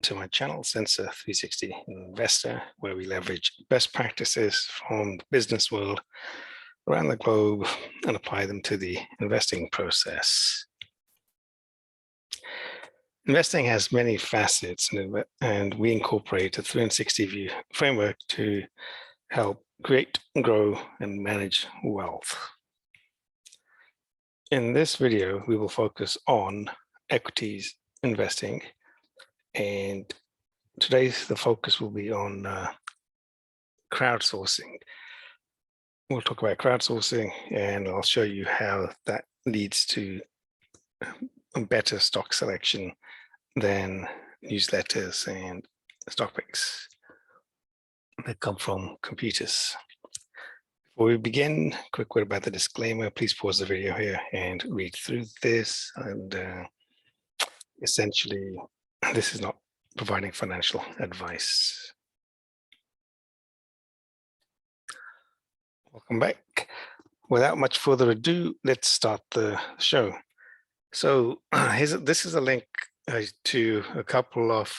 to my channel, Sensor 360 Investor, where we leverage best practices from the business world around the globe and apply them to the investing process. Investing has many facets, and we incorporate a 360 view framework to help create, grow, and manage wealth. In this video, we will focus on equities investing, and today the focus will be on crowdsourcing. We'll talk about crowdsourcing, and I'll show you how that leads to a better stock selection than newsletters and stock picks that come from computers. Before we begin, quick word about the disclaimer. Please pause the video here and read through this. And essentially, this is not providing financial advice. Welcome back. Without much further ado, let's start the show. So this is a link to a couple of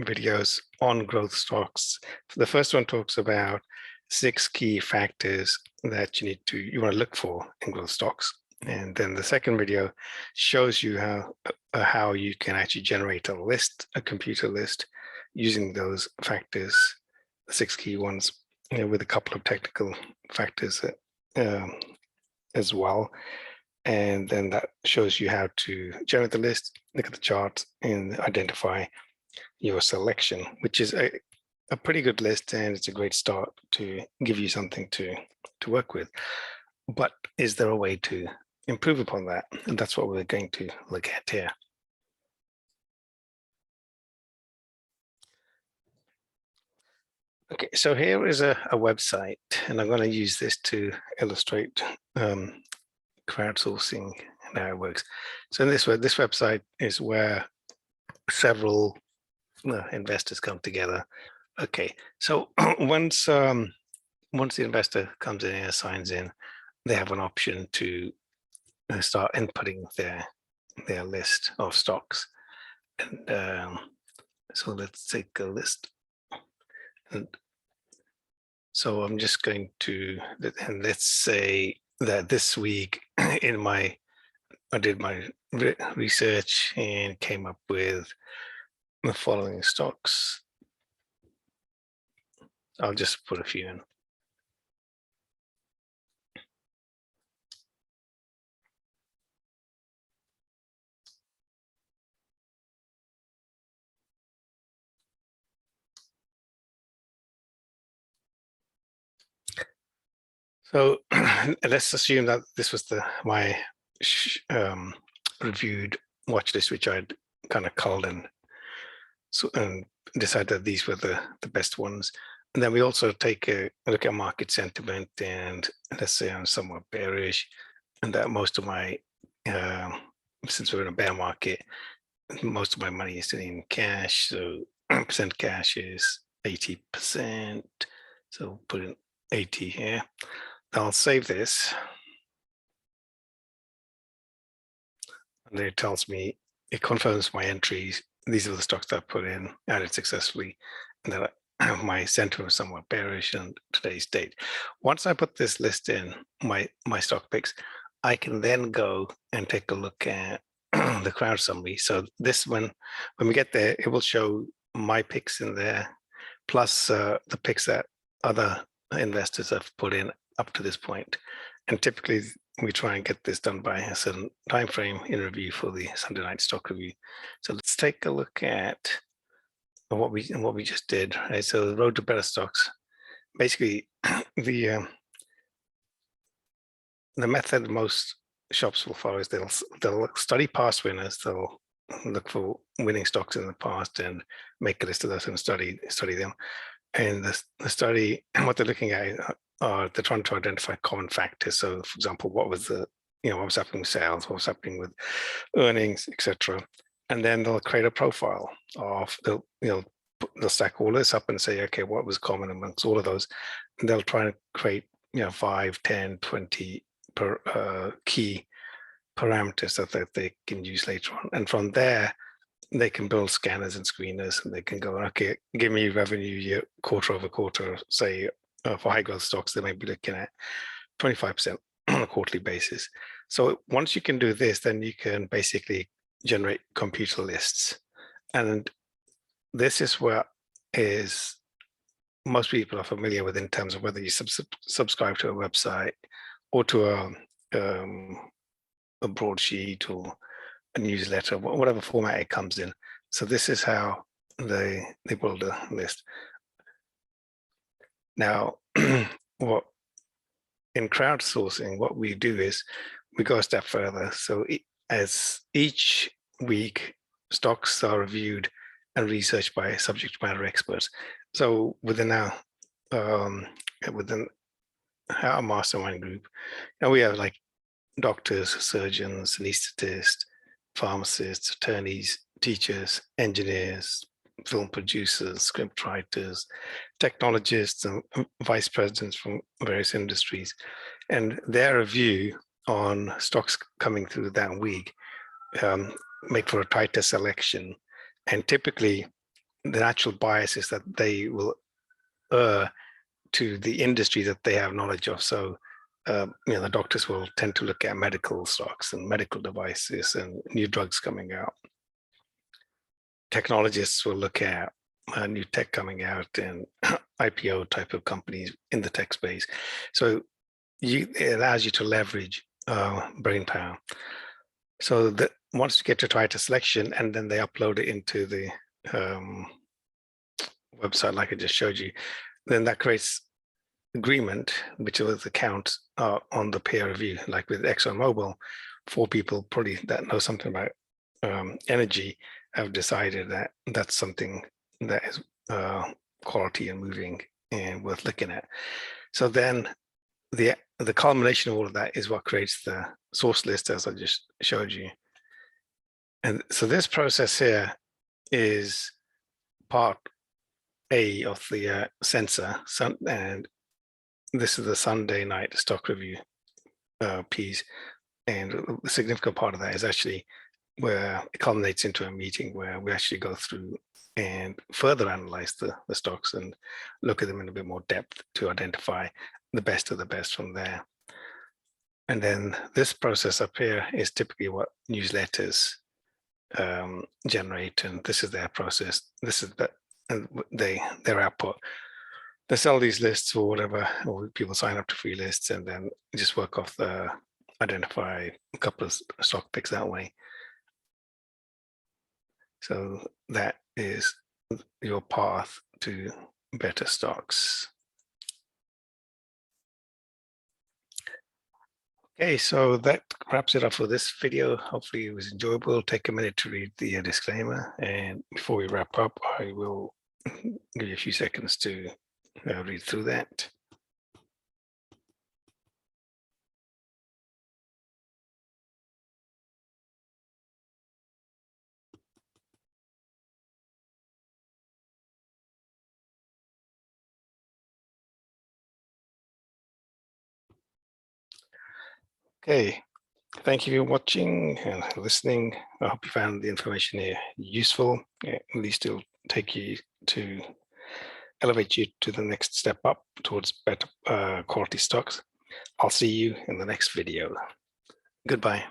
videos on growth stocks. The first one talks about 6 key factors that you want to look for in growth stocks, and then the second video shows you how you can actually generate a computer list using those factors, the 6 key ones, with a couple of technical factors as well. And then that shows you how to generate the list, look at the chart, and identify your selection, which is a pretty good list, and it's a great start to give you something to work with. But is there a way to improve upon that? And that's what we're going to look at here. Okay, so here is a website, and I'm going to use this to illustrate crowdsourcing and how it works. So this website is where several investors come together. Okay, so once the investor comes in and signs in, they have an option to start inputting their list of stocks. And so let's take a list. And so I'm just going to, and let's say that this week I did my research and came up with the following stocks. I'll just put a few in. So let's assume that this was my reviewed watch list, which I'd kind of culled and decided that these were the best ones. And then we also take a look at market sentiment, and let's say I'm somewhat bearish, and that most of my, since we're in a bear market, most of my money is sitting in cash. So percent cash is 80%. So put in 80 here. I'll save this. And then it tells me, it confirms my entries. These are the stocks that I put in, added successfully, and then my sentiment was somewhat bearish on today's date. Once I put this list in, my stock picks, I can then go and take a look at the crowd summary. So this, when we get there, it will show my picks in there, plus the picks that other investors have put in up to this point. And typically we try and get this done by a certain time frame in review for the Sunday night stock review. So let's take a look at what we just did. Right? So the road to better stocks. Basically, the method most shops will follow is they'll study past winners. They'll look for winning stocks in the past and make a list of those and study them. And the study, what they're looking at they're trying to identify common factors. So, for example, what was happening with sales, what was happening with earnings, etc. And then they'll create a profile of they'll stack all this up and say, okay, what was common amongst all of those? And they'll try to create 5, 10, 20 key parameters that they can use later on. And from there, they can build scanners and screeners, and they can go, okay, give me revenue year, quarter over quarter, say for high growth stocks, they may be looking at 25% on a quarterly basis. So once you can do this, then you can basically generate computer lists. And this is what is most people are familiar with in terms of whether you subscribe to a website or to a broadsheet or a newsletter, whatever format it comes in. So this is how they build a list. Now, what in crowdsourcing, what we do is we go a step further. So as each week, stocks are reviewed and researched by subject matter experts. So within our mastermind group, we have like doctors, surgeons, anesthetists, pharmacists, attorneys, teachers, engineers, film producers, script writers, technologists, and vice presidents from various industries. And their review on stocks coming through that week make for a tighter selection. And typically, the natural bias is that they will to the industry that they have knowledge of. So, the doctors will tend to look at medical stocks and medical devices and new drugs coming out. Technologists will look at new tech coming out and IPO type of companies in the tech space. So it allows you to leverage brain power. So that once you get to tighter selection, and then they upload it into the website like I just showed you, then that creates agreement, which was the count on the peer review. Like with ExxonMobil, 4 people probably that know something about energy have decided that that's something that is quality and moving and worth looking at. So then the culmination of all of that is what creates the source list, as I just showed you. And so this process here is part A of the sensor, and this is the Sunday night stock review piece. And the significant part of that is actually where it culminates into a meeting where we actually go through and further analyze the stocks and look at them in a bit more depth to identify the best of the best from there. And then this process up here is typically what newsletters generate, and this is their process. This is their output. They sell these lists or whatever, or people sign up to free lists and then just work off identify a couple of stock picks that way. So that is your path to better stocks. Okay, so that wraps it up for this video. Hopefully it was enjoyable. Take a minute to read the disclaimer. And before we wrap up, I will give you a few seconds to read through that. Okay, thank you for watching and listening. I hope you found the information here useful. At least it'll take you to elevate you to the next step up towards better quality stocks. I'll see you in the next video. Goodbye.